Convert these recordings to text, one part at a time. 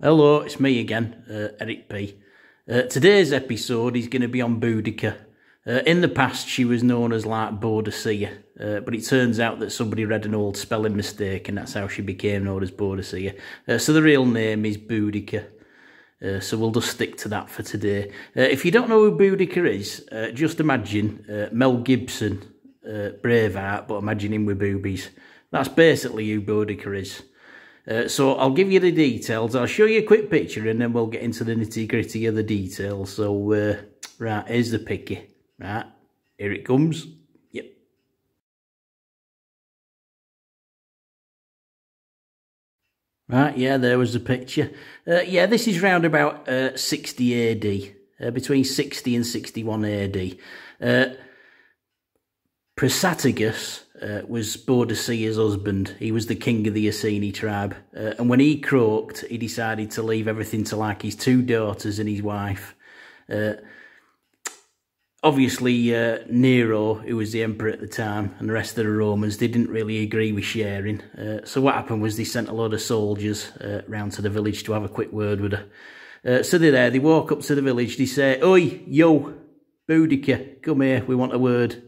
Hello, it's me again, Eric P. Today's episode is going to be on Boudica. In the past, she was known as like Boadicea, but it turns out that somebody read an old spelling mistake, and that's how she became known as Boadicea. So the real name is Boudica. So we'll just stick to that for today. If you don't know who Boudica is, just imagine Mel Gibson, Braveheart, but imagine him with boobies. That's basically who Boudica is. So I'll give you the details. I'll show you a quick picture and then we'll get into the nitty-gritty of the details. So, right, here's the picky. Right, here it comes. Yep. Right, yeah, there was the picture. Yeah, this is round about 60 AD, between 60 and 61 AD. Prasatagus was Boadicea's husband. He was the king of the Iceni tribe. And when he croaked, he decided to leave everything to like his two daughters and his wife. Obviously, Nero, who was the emperor at the time, and the rest of the Romans, they didn't really agree with sharing. So what happened was they sent a load of soldiers round to the village to have a quick word with her. So they're there, they walk up to the village, they say, "Oi, yo, Boudica, come here, we want a word."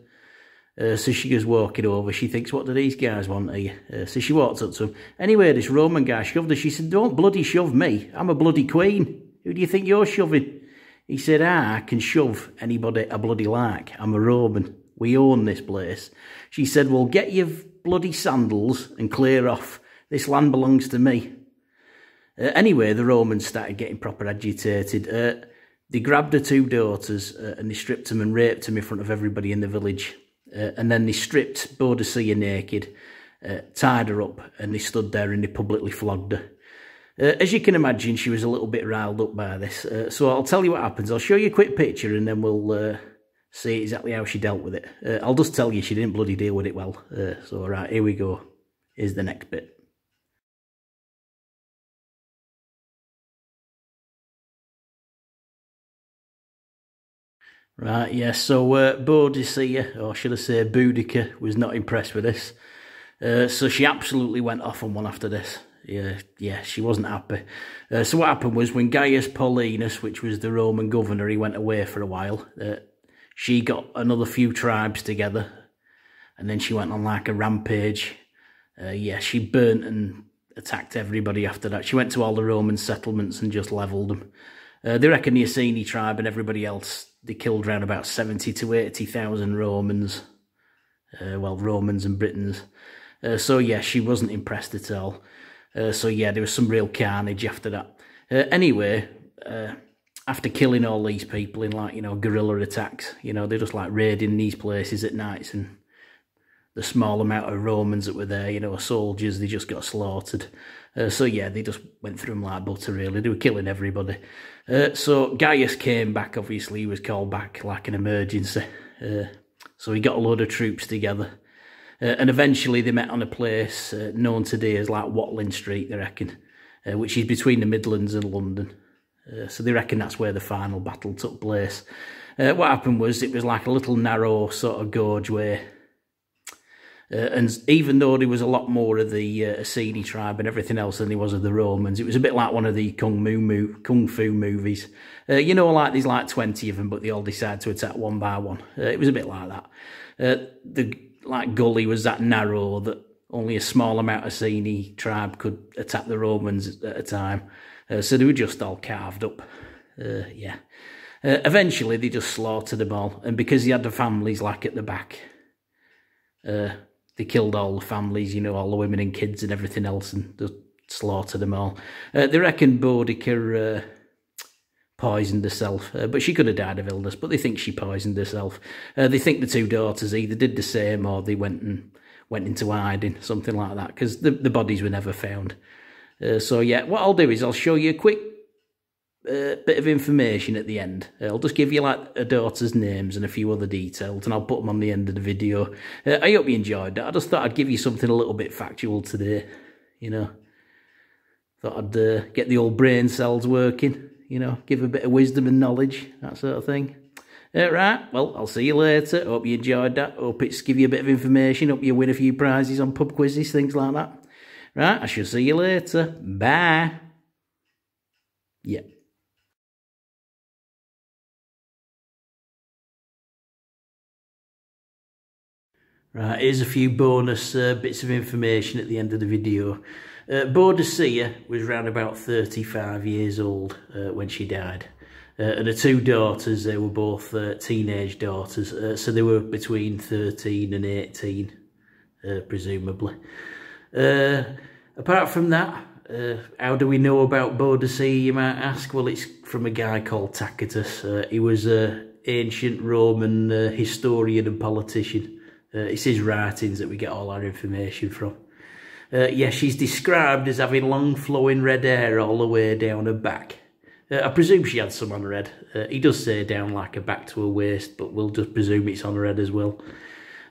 So she goes walking over. She thinks, what do these guys want here? So she walks up to him. Anyway, this Roman guy shoved her. She said, "Don't bloody shove me. I'm a bloody queen. Who do you think you're shoving?" He said, "I can shove anybody I bloody like. I'm a Roman. We own this place." She said, "Well, get your bloody sandals and clear off. This land belongs to me." Anyway, the Romans started getting proper agitated. They grabbed her two daughters and they stripped them and raped them in front of everybody in the village. And then they stripped Boadicea naked, tied her up, and they stood there and they publicly flogged her. As you can imagine, she was a little bit riled up by this. So I'll tell you what happens. I'll show you a quick picture and then we'll see exactly how she dealt with it. I'll just tell you she didn't bloody deal with it well. So right, here we go. Here's the next bit. Right, yeah, so Boadicea, or should I say Boudica, was not impressed with this. So she absolutely went off on one after this. Yeah, she wasn't happy. So what happened was when Gaius Paulinus, which was the Roman governor, he went away for a while, she got another few tribes together, and then she went on like a rampage. Yeah, she burnt and attacked everybody after that. She went to all the Roman settlements and just levelled them. They reckon the Iceni tribe and everybody else, they killed around about 70 to 80,000 Romans. Well, Romans and Britons. So yeah, she wasn't impressed at all. So yeah, there was some real carnage after that. Anyway, after killing all these people in like, guerrilla attacks, they're just like raiding these places at nights, and the small amount of Romans that were there, soldiers, they just got slaughtered. So yeah, they just went through them like butter, really. They were killing everybody. So Gaius came back, obviously. He was called back like an emergency. So he got a load of troops together. And eventually they met on a place known today as like Watling Street, they reckon, which is between the Midlands and London. So they reckon that's where the final battle took place. What happened was it was like a little narrow sort of gorge way. And even though there was a lot more of the Iceni tribe and everything else than there was of the Romans, it was a bit like one of the Kung Fu movies. Like there's like 20 of them, but they all decide to attack one by one. It was a bit like that. The gully was that narrow that only a small amount of Iceni tribe could attack the Romans at a time. So they were just all carved up. Yeah. Eventually they just slaughtered them all, and because they had the families like at the back, they killed all the families, all the women and kids and everything else, and just slaughtered them all. They reckon Boudica poisoned herself, but she could have died of illness, but they think she poisoned herself. They think the two daughters either did the same or they went into hiding, something like that, because the bodies were never found. So yeah, what I'll do is I'll show you a quick bit of information at the end. I'll just give you like a daughter's names and a few other details, and I'll put them on the end of the video. I hope you enjoyed that. I just thought I'd give you something a little bit factual today, Thought I'd get the old brain cells working, give a bit of wisdom and knowledge, that sort of thing. Right, well, I'll see you later. Hope you enjoyed that. Hope it's give you a bit of information. Hope you win a few prizes on pub quizzes, things like that. Right, I shall see you later. Bye. Yeah. Right, here's a few bonus bits of information at the end of the video. Boadicea was around about 35 years old when she died. And her two daughters, they were both teenage daughters, so they were between 13 and 18, presumably. Apart from that, how do we know about Boadicea, you might ask? Well, it's from a guy called Tacitus. He was an ancient Roman historian and politician. It's his writings that we get all our information from. Yeah, she's described as having long flowing red hair all the way down her back. I presume she had some on her head. He does say down like her back to her waist, but we'll just presume it's on her head as well.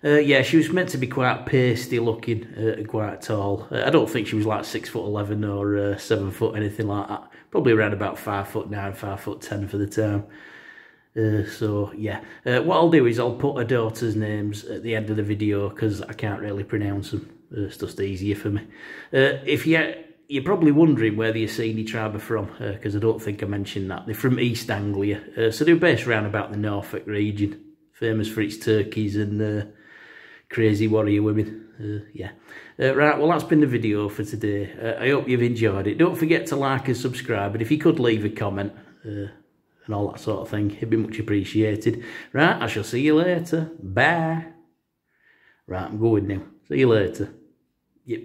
Yeah, she was meant to be quite pasty looking and quite tall. I don't think she was like 6'11" or 7 foot, anything like that. Probably around about 5'9", 5'10" for the time. So yeah, what I'll do is I'll put her daughter's names at the end of the video because I can't really pronounce them. It's just easier for me. If you're probably wondering where the Iceni tribe are from, because I don't think I mentioned that. They're from East Anglia, so they're based around about the Norfolk region, famous for its turkeys and crazy warrior women. Yeah. Right, well that's been the video for today. I hope you've enjoyed it. Don't forget to like and subscribe, and if you could leave a comment, and all that sort of thing, it'd be much appreciated. Right, I shall see you later. Bye. Right, I'm going now. See you later. Yep.